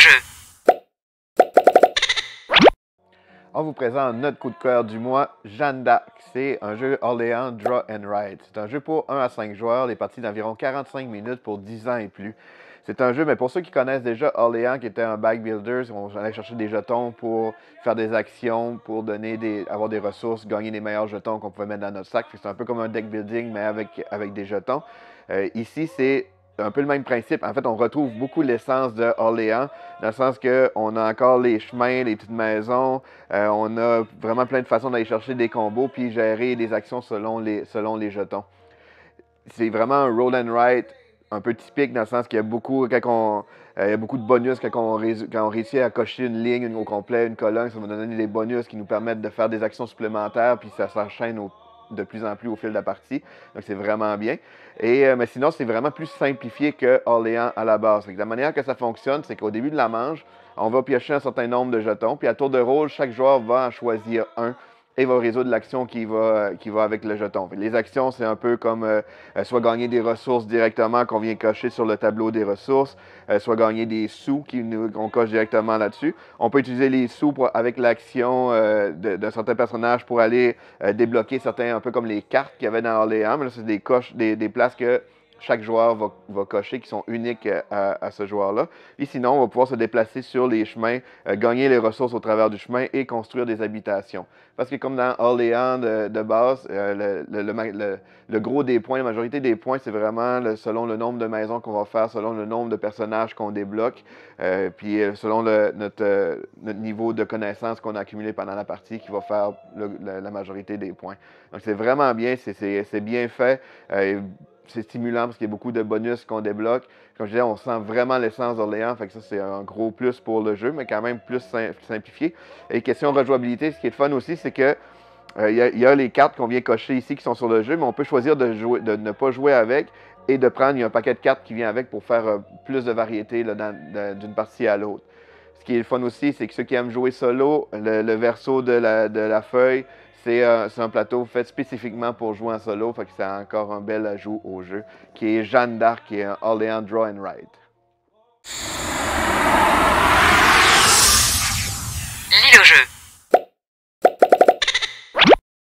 jeu. On vous présente notre coup de cœur du mois, Jeanne d'Arc. C'est un jeu Orléans Draw and Ride. C'est un jeu pour 1 à 5 joueurs, des parties d'environ 45 minutes pour 10 ans et plus. C'est un jeu, mais pour ceux qui connaissent déjà Orléans, qui était un bag builder, on allait chercher des jetons pour faire des actions, pour avoir des ressources, gagner les meilleurs jetons qu'on pouvait mettre dans notre sac. C'est un peu comme un deck building, mais avec des jetons. Ici, c'est un peu le même principe. En fait, on retrouve beaucoup l'essence de Orléans, dans le sens qu'on a encore les chemins, les petites maisons, on a vraiment plein de façons d'aller chercher des combos puis gérer des actions selon les jetons. C'est vraiment un roll and write un peu typique, dans le sens qu'il y a beaucoup, il y a beaucoup de bonus quand on réussit à cocher une ligne au complet, une colonne, ça va nous donner des bonus qui nous permettent de faire des actions supplémentaires, puis ça s'enchaîne de plus en plus au fil de la partie. Donc, c'est vraiment bien. Mais sinon, c'est vraiment plus simplifié que Orléans à la base. La manière que ça fonctionne, c'est qu'au début de la manche, on va piocher un certain nombre de jetons, puis à tour de rôle, chaque joueur va en choisir un et va résoudre l'action qui va avec le jeton. Les actions, c'est un peu comme soit gagner des ressources directement qu'on vient cocher sur le tableau des ressources, soit gagner des sous qu'on coche directement là-dessus. On peut utiliser les sous avec l'action d'un certain personnage pour aller débloquer certains, un peu comme les cartes qu'il y avait dans Orléans, mais là, c'est des places que chaque joueur va cocher qui sont uniques à ce joueur-là. Et sinon, on va pouvoir se déplacer sur les chemins, gagner les ressources au travers du chemin et construire des habitations. Parce que comme dans Orléans de base, le gros des points, la majorité des points, c'est vraiment selon le nombre de maisons qu'on va faire, selon le nombre de personnages qu'on débloque, puis selon notre niveau de connaissance qu'on a accumulé pendant la partie qui va faire la majorité des points. Donc c'est vraiment bien, c'est bien fait. C'est stimulant parce qu'il y a beaucoup de bonus qu'on débloque. Comme je disais, on sent vraiment l'essence d'Orléans, fait que ça, c'est un gros plus pour le jeu, mais quand même plus simplifié. Et question rejouabilité, ce qui est le fun aussi, c'est que il y a les cartes qu'on vient cocher ici qui sont sur le jeu, mais on peut choisir de ne pas jouer avec et de prendre, il y a un paquet de cartes qui vient avec pour faire plus de variété d'une partie à l'autre. Ce qui est le fun aussi, c'est que ceux qui aiment jouer solo, le verso de la feuille, c'est un plateau fait spécifiquement pour jouer en solo, fait que c'est encore un bel ajout au jeu, qui est Jeanne d'Arc, qui est un Orléans Draw and Ride. Lis le jeu.